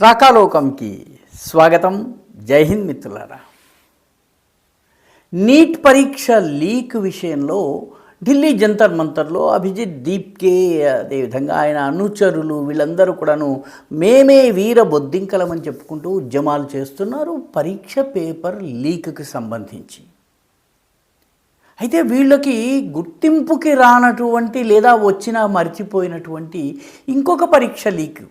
రాకాలోకంకి స్వాగతం. జై హింద్ మిత్రులారా. నీట్ పరీక్ష లీక్ విషయంలో ఢిల్లీ జంతర్ మంతర్లో అభిజిత్ దీప్కే అదేవిధంగా ఆయన అనుచరులు వీళ్ళందరూ కూడాను మేమే వీర బొద్దింకలమని చెప్పుకుంటూ ఉద్యమాలు చేస్తున్నారు పరీక్ష పేపర్ లీక్కి సంబంధించి. అయితే వీళ్ళకి గుర్తింపుకి రానటువంటి లేదా వచ్చినా మర్చిపోయినటువంటి ఇంకొక పరీక్ష లీక్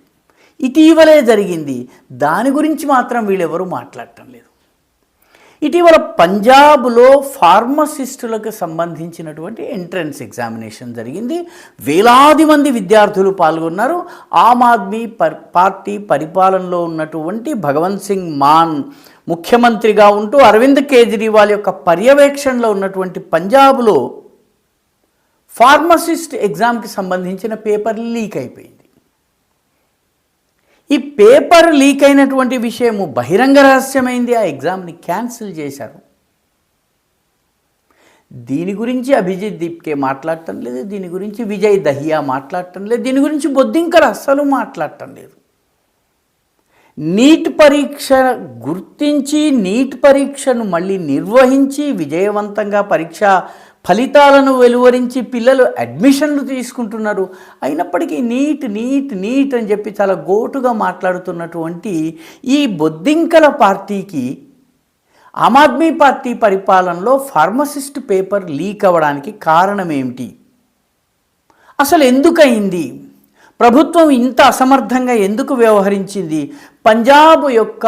ఇటీవలే జరిగింది. దాని గురించి మాత్రం వీళ్ళెవరూ మాట్లాడటం లేదు. ఇటీవల పంజాబ్లో ఫార్మసిస్టులకు సంబంధించినటువంటి ఎంట్రన్స్ ఎగ్జామినేషన్ జరిగింది. వేలాది మంది విద్యార్థులు పాల్గొన్నారు. ఆమ్ ఆద్మీ పార్టీ పరిపాలనలో ఉన్నటువంటి భగవంత్ సింగ్ మాన్ ముఖ్యమంత్రిగా ఉంటూ అరవింద్ కేజ్రీవాల్ యొక్క పర్యవేక్షణలో ఉన్నటువంటి పంజాబ్లో ఫార్మసిస్ట్ ఎగ్జామ్కి సంబంధించిన పేపర్ లీక్ అయిపోయింది. ఈ పేపర్ లీక్ అయినటువంటి విషయము బహిరంగ రహస్యమైంది. ఆ ఎగ్జామ్ని క్యాన్సిల్ చేశారు. దీని గురించి అభిజిత్ దీప్కే మాట్లాడటం లేదు, దీని గురించి విజయ్ దహియా మాట్లాడటం లేదు, దీని గురించి బొద్దింకలు అస్సలు మాట్లాడటం లేదు. నీట్ పరీక్ష గుర్తించి నీట్ పరీక్షను మళ్ళీ నిర్వహించి విజయవంతంగా పరీక్ష ఫలితాలను వెలువరించి పిల్లలు అడ్మిషన్లు తీసుకుంటున్నారు. అయినప్పటికీ నీట్ నీట్ నీట్ అని చెప్పి చాలా గోటుగా మాట్లాడుతున్నటువంటి ఈ బొద్దింకల పార్టీకి ఆమ్ ఆద్మీ పార్టీ పరిపాలనలో ఫార్మసిస్ట్ పేపర్ లీక్ అవ్వడానికి కారణం ఏమిటి? అసలు ఎందుకయింది? ప్రభుత్వం ఇంత అసమర్థంగా ఎందుకు వ్యవహరించింది? పంజాబ్ యొక్క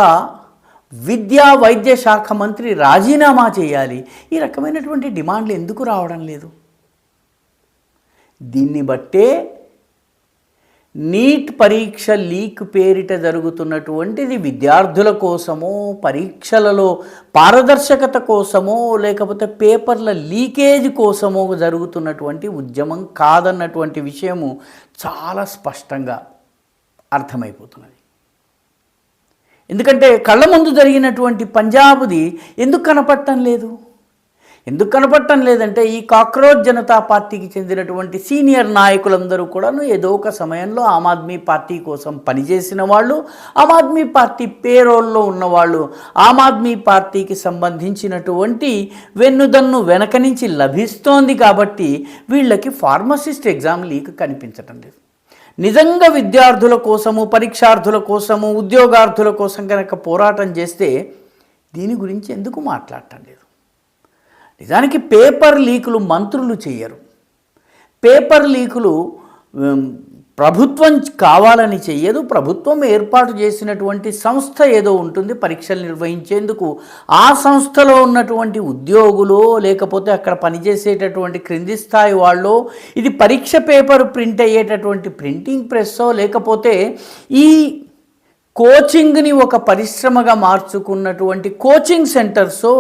విద్యా వైద్య శాఖ మంత్రి రాజీనామా చేయాలి. ఈ రకమైనటువంటి డిమాండ్లు ఎందుకు రావడం లేదు? దీన్ని బట్టే నీట్ పరీక్ష లీక్ పేరిట జరుగుతున్నటువంటిది విద్యార్థుల కోసమో, పరీక్షలలో పారదర్శకత కోసమో, లేకపోతే పేపర్ల లీకేజ్ కోసమో జరుగుతున్నటువంటి ఉద్యమం కాదన్నటువంటి విషయము చాలా స్పష్టంగా అర్థమైపోతున్నది. ఎందుకంటే కళ్ళ ముందు జరిగినటువంటి పంజాబ్ది ఎందుకు కనపడటం లేదు? ఎందుకు కనపడటం లేదంటే ఈ కాక్రోచ్ జనతా పార్టీకి చెందినటువంటి సీనియర్ నాయకులందరూ కూడాను ఏదో ఒక సమయంలో ఆమ్ ఆద్మీ పార్టీ కోసం పనిచేసిన వాళ్ళు, ఆమ్ ఆద్మీ పార్టీ పేరోల్లో ఉన్నవాళ్ళు, ఆమ్ ఆద్మీ పార్టీకి సంబంధించినటువంటి వెన్నుదన్ను వెనక నుంచి లభిస్తోంది కాబట్టి వీళ్ళకి ఫార్మసిస్ట్ ఎగ్జామ్ లీక్ కనిపించటం లేదు. నిజంగా విద్యార్థుల కోసము, పరీక్షార్థుల కోసము, ఉద్యోగార్థుల కోసం కనుక పోరాటం చేస్తే దీని గురించి ఎందుకు మాట్లాడటం లేదు? నిజానికి పేపర్ లీకులు మంత్రులు చేయరు. పేపర్ లీకులు ప్రభుత్వం కావాలని చెయ్యదు. ప్రభుత్వం ఏర్పాటు చేసినటువంటి సంస్థ ఏదో ఉంటుంది పరీక్షలు నిర్వహించేందుకు. ఆ సంస్థలో ఉన్నటువంటి ఉద్యోగులు లేకపోతే అక్కడ పనిచేసేటటువంటి క్రింది స్థాయి వాళ్ళు ఇది పరీక్ష పేపర్ ప్రింట్ అయ్యేటటువంటి ప్రింటింగ్ ప్రెస్సో లేకపోతే ఈ కోచింగ్ని ఒక పరిశ్రమగా మార్చుకున్నటువంటి కోచింగ్ సెంటర్సో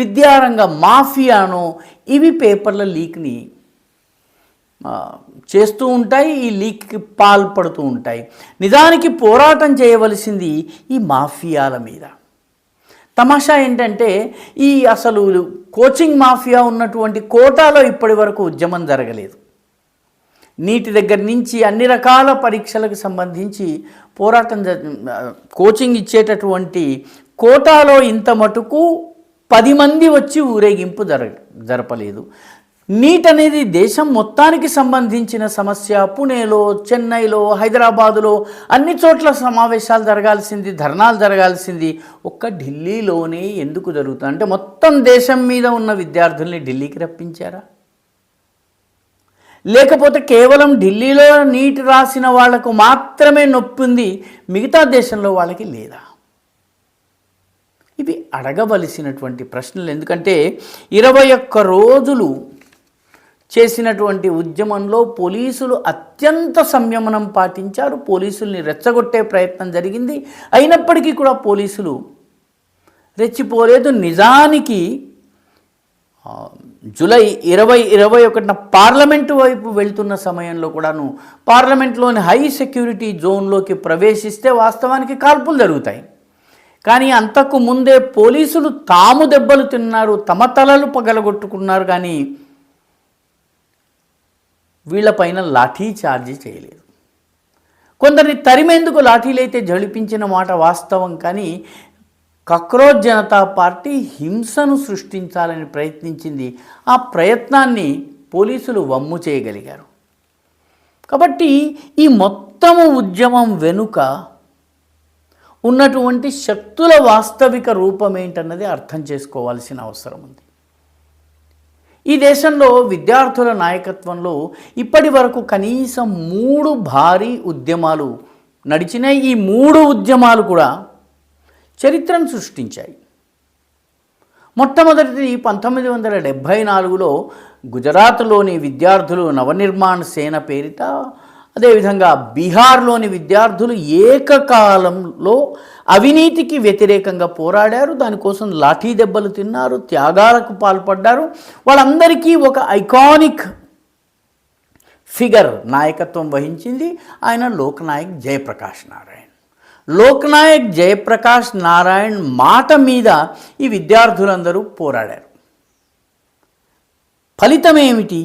విద్యారంగ మాఫియానో ఇవి పేపర్ల లీక్ని చేస్తూ ఉంటాయి, ఈ లీక్కి పాల్పడుతూ ఉంటాయి. నిజానికి పోరాటం చేయవలసింది ఈ మాఫియాల మీద. తమాషా ఏంటంటే ఈ అసలు కోచింగ్ మాఫియా ఉన్నటువంటి కోటాలో ఇప్పటి వరకు ఉద్యమం జరగలేదు. నీటి దగ్గర నుంచి అన్ని రకాల పరీక్షలకు సంబంధించి పోరాటం కోచింగ్ ఇచ్చేటటువంటి కోటాలో ఇంత మటుకు 10 మంది వచ్చి ఊరేగింపు జరపలేదు. నీట్ అనేది దేశం మొత్తానికి సంబంధించిన సమస్య. పుణేలో, చెన్నైలో, హైదరాబాదులో అన్ని చోట్ల సమావేశాలు జరగాల్సింది, ధర్నాలు జరగాల్సింది. ఒక్క ఢిల్లీలోనే ఎందుకు జరుగుతుంది? అంటే మొత్తం దేశం మీద ఉన్న విద్యార్థుల్ని ఢిల్లీకి రప్పించారా? లేకపోతే కేవలం ఢిల్లీలో నీట్ రాసిన వాళ్లకు మాత్రమే నొప్పి ఉంది, మిగతా దేశంలో వాళ్ళకి లేదా? ఇవి అడగవలసినటువంటి ప్రశ్నలు. ఎందుకంటే 21 రోజులు చేసినటువంటి ఉద్యమంలో పోలీసులు అత్యంత సంయమనం పాటించారు. పోలీసుల్ని రెచ్చగొట్టే ప్రయత్నం జరిగింది. అయినప్పటికీ కూడా పోలీసులు రెచ్చిపోలేదు. నిజానికి జూలై 2021 పార్లమెంటు వైపు వెళ్తున్న సమయంలో కూడాను పార్లమెంట్లోని హై సెక్యూరిటీ జోన్లోకి ప్రవేశిస్తే వాస్తవానికి కాల్పులు జరుగుతాయి. కానీ అంతకు ముందే పోలీసులు తాము దెబ్బలు తిన్నారు, తమ తలలు పగలగొట్టుకున్నారు. కానీ వీళ్ళపైన లాఠీ చార్జీ చేయలేదు. కొందరిని తరిమేందుకు లాఠీలైతే జడిపించిన మాట వాస్తవం, కానీ కాక్రోచ్ జనతా పార్టీ హింసను సృష్టించాలని ప్రయత్నించింది. ఆ ప్రయత్నాన్ని పోలీసులు వమ్ము చేయగలిగారు. కాబట్టి ఈ మొత్తము ఉద్యమం వెనుక ఉన్నటువంటి శక్తుల వాస్తవిక రూపం ఏంటన్నది అర్థం చేసుకోవాల్సిన అవసరం ఉంది. ఈ దేశంలో విద్యార్థుల నాయకత్వంలో ఇప్పటి వరకు కనీసం 3 భారీ ఉద్యమాలు నడిచినాయి. ఈ 3 ఉద్యమాలు కూడా చరిత్రను సృష్టించాయి. మొట్టమొదటిది 1974లో గుజరాత్లోని విద్యార్థులు నవనిర్మాణ సేన పేరిట, అదేవిధంగా బీహార్లోని విద్యార్థులు ఏకకాలంలో అవినీతికి వ్యతిరేకంగా పోరాడారు. దానికోసం లాఠీ దెబ్బలు తిన్నారు, త్యాగాలకు పాల్పడ్డారు. వాళ్ళందరికీ ఒక ఐకానిక్ ఫిగర్ నాయకత్వం వహించింది. ఆయన లోక్నాయక్ జయప్రకాష్ నారాయణ్. లోక్నాయక్ జయప్రకాష్ నారాయణ్ మాట మీద ఈ విద్యార్థులందరూ పోరాడారు. ఫలితం ఏమిటి?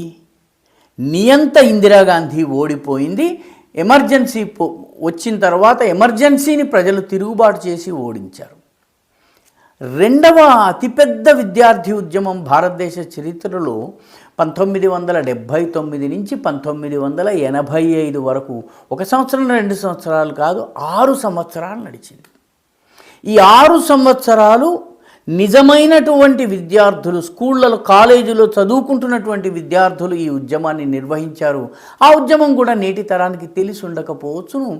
నియంత ఇందిరాగాంధీ ఓడిపోయింది. ఎమర్జెన్సీ వచ్చిన తర్వాత ఎమర్జెన్సీని ప్రజలు తిరుగుబాటు చేసి ఓడించారు. రెండవ అతిపెద్ద విద్యార్థి ఉద్యమం భారతదేశ చరిత్రలో 1979 నుంచి 1985 వరకు 1 సంవత్సరం 2 సంవత్సరాలు కాదు, 6 సంవత్సరాలు నడిచింది. ఈ 6 సంవత్సరాలు నిజమైనటువంటి విద్యార్థులు, స్కూళ్ళలో కాలేజీలో చదువుకుంటున్నటువంటి విద్యార్థులు ఈ ఉద్యమాన్ని నిర్వహించారు. ఆ ఉద్యమం కూడా నేటి తరానికి తెలిసి ఉండకపోవచ్చును.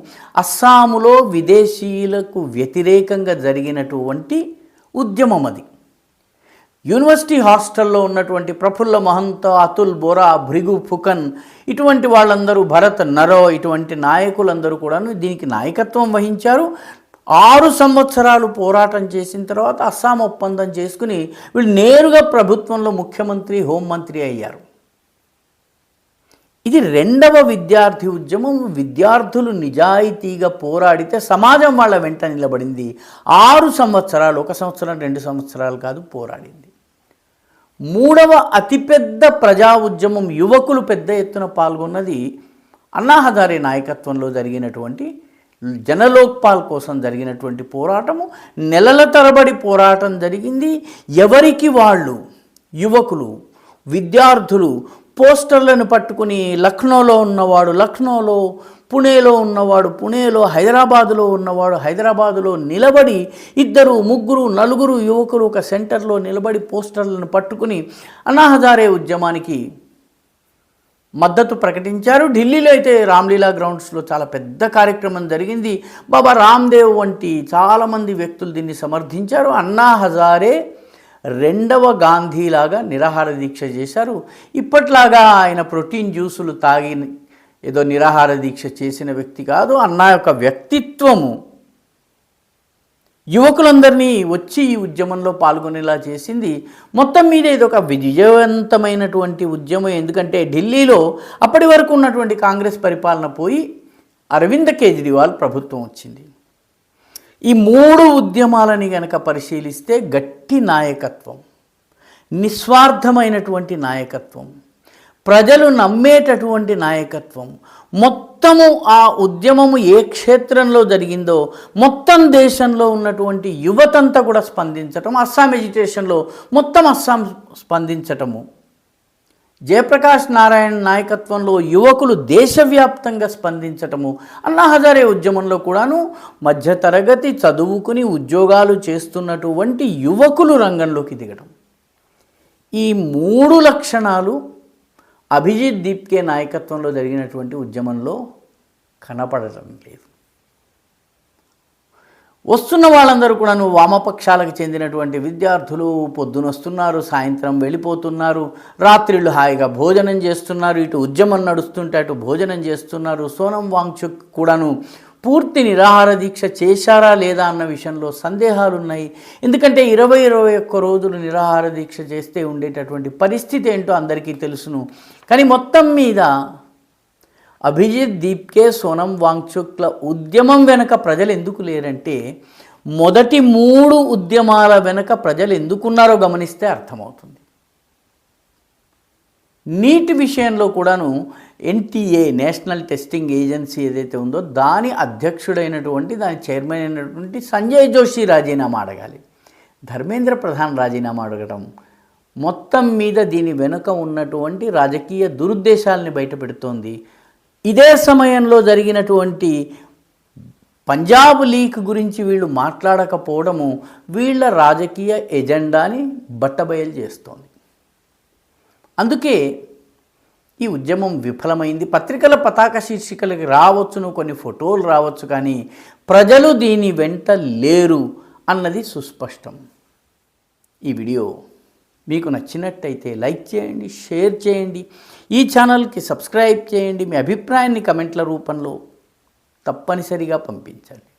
అస్సాములో విదేశీయులకు వ్యతిరేకంగా జరిగినటువంటి ఉద్యమం అది. యూనివర్సిటీ హాస్టల్లో ఉన్నటువంటి ప్రఫుల్ల మహంత, అతుల్ బోరా, భృగు ఫుకన్, ఇటువంటి వాళ్ళందరూ, భరత్ నరో, ఇటువంటి నాయకులందరూ కూడా దీనికి నాయకత్వం వహించారు. 6 సంవత్సరాలు పోరాటం చేసిన తర్వాత అస్సాం ఒప్పందం చేసుకుని వీళ్ళు నేరుగా ప్రభుత్వంలో ముఖ్యమంత్రి, హోంమంత్రి అయ్యారు. ఇది రెండవ విద్యార్థి ఉద్యమం. విద్యార్థులు నిజాయితీగా పోరాడితే సమాజం వాళ్ళ వెంట నిలబడింది. 6 సంవత్సరాలు, 1 సంవత్సరం 2 సంవత్సరాలు కాదు, పోరాడింది. మూడవ అతిపెద్ద ప్రజా ఉద్యమం, యువకులు పెద్ద ఎత్తున పాల్గొన్నది అన్నా హజారే నాయకత్వంలో జరిగినటువంటి జనలోక్పాల్ కోసం జరిగినటువంటి పోరాటము. నెలల తరబడి పోరాటం జరిగింది. ఎవరికి వాళ్ళు యువకులు, విద్యార్థులు పోస్టర్లను పట్టుకుని లక్నోలో ఉన్నవాడు లక్నోలో, పుణేలో ఉన్నవాడు పుణేలో, హైదరాబాదులో ఉన్నవాడు హైదరాబాదులో నిలబడి 2, 3, 4 యువకులు ఒక సెంటర్లో నిలబడి పోస్టర్లను పట్టుకుని అన్నా హజారే ఉద్యమానికి మద్దతు ప్రకటించారు. ఢిల్లీలో అయితే రామ్లీలా గ్రౌండ్స్లో చాలా పెద్ద కార్యక్రమం జరిగింది. బాబా రామ్దేవ్ వంటి చాలామంది వ్యక్తులు దీన్ని సమర్థించారు. అన్నా హజారే రెండవ గాంధీలాగా నిరాహార దీక్ష చేశారు. ఇప్పట్లాగా ఆయన ప్రోటీన్ జ్యూసులు తాగి ఏదో నిరాహార దీక్ష చేసిన వ్యక్తి కాదు. అన్నా యొక్క వ్యక్తిత్వము యువకులందరినీ వచ్చి ఈ ఉద్యమంలో పాల్గొనేలా చేసింది. మొత్తం మీద ఇది ఒక విజయవంతమైనటువంటి ఉద్యమం. ఎందుకంటే ఢిల్లీలో అప్పటి వరకు ఉన్నటువంటి కాంగ్రెస్ పరిపాలన పోయి అరవింద్ కేజ్రీవాల్ ప్రభుత్వం వచ్చింది. ఈ 3 ఉద్యమాలని గనక పరిశీలిస్తే గట్టి నాయకత్వం, నిస్వార్థమైనటువంటి నాయకత్వం, ప్రజలు నమ్మేటటువంటి నాయకత్వం, మొత్తము ఆ ఉద్యమము ఏ క్షేత్రంలో జరిగిందో మొత్తం దేశంలో ఉన్నటువంటి యువతంతా కూడా స్పందించటం, అస్సాం ఎడ్యుకేషన్లో మొత్తం అస్సాం స్పందించటము, జయప్రకాష్ నారాయణ్ నాయకత్వంలో యువకులు దేశవ్యాప్తంగా స్పందించటము, అన్నా హజారే ఉద్యమంలో కూడాను మధ్యతరగతి చదువుకుని ఉద్యోగాలు చేస్తున్నటువంటి యువకులు రంగంలోకి దిగటం, ఈ 3 లక్షణాలు అభిజిత్ దీప్కే నాయకత్వంలో జరిగినటువంటి ఉద్యమంలో కనపడటం లేదు. వస్తున్న వాళ్ళందరూ కూడా వామపక్షాలకు చెందినటువంటి విద్యార్థులు పొద్దున వస్తున్నారు, సాయంత్రం వెళ్ళిపోతున్నారు, రాత్రిళ్ళు హాయిగా భోజనం చేస్తున్నారు. ఇటు ఉద్యమం నడుస్తుంటే అటు భోజనం చేస్తున్నారు. సోనం వాంగ్చుక్ కూడాను పూర్తి నిరాహార దీక్ష చేశారా లేదా అన్న విషయంలో సందేహాలు ఉన్నాయి. ఎందుకంటే 20-21 రోజులు నిరాహార దీక్ష చేస్తే ఉండేటటువంటి పరిస్థితి ఏంటో అందరికీ తెలుసును. కానీ మొత్తం మీద అభిజిత్ దీప్కే, సోనం వాంగ్చుక్ల ఉద్యమం వెనుక ప్రజలు ఎందుకు లేరంటే మొదటి 3 ఉద్యమాల వెనుక ప్రజలు ఎందుకున్నారో గమనిస్తే అర్థమవుతుంది. నీట్ విషయంలో కూడాను ఎన్టీఏ నేషనల్ టెస్టింగ్ ఏజెన్సీ ఏదైతే ఉందో దాని అధ్యక్షుడైనటువంటి దాని చైర్మన్ అయినటువంటి సంజయ్ జోషి రాజీనామా అడగాలి. ధర్మేంద్ర ప్రధాన్ రాజీనామా అడగటం మొత్తం మీద దీని వెనుక ఉన్నటువంటి రాజకీయ దురుద్దేశాలని బయటపెడుతోంది. ఇదే సమయంలో జరిగినటువంటి పంజాబ్ లీక్ గురించి వీళ్ళు మాట్లాడకపోవడము వీళ్ళ రాజకీయ ఎజెండాని బట్టబయలు చేస్తోంది. అందుకే ఈ ఉద్యమం విఫలమైంది. పత్రికల పతాక శీర్షికలకి రావచ్చును, కొన్ని ఫోటోలు రావచ్చు, కానీ ప్రజలు దీని వెంట లేరు అన్నది సుస్పష్టం. ఈ వీడియో మీకు నచ్చినట్టయితే లైక్ చేయండి, షేర్ చేయండి, ఈ ఛానల్కి సబ్స్క్రైబ్ చేయండి. మీ అభిప్రాయాన్ని కమెంట్ల రూపంలో తప్పనిసరిగా పంపించండి.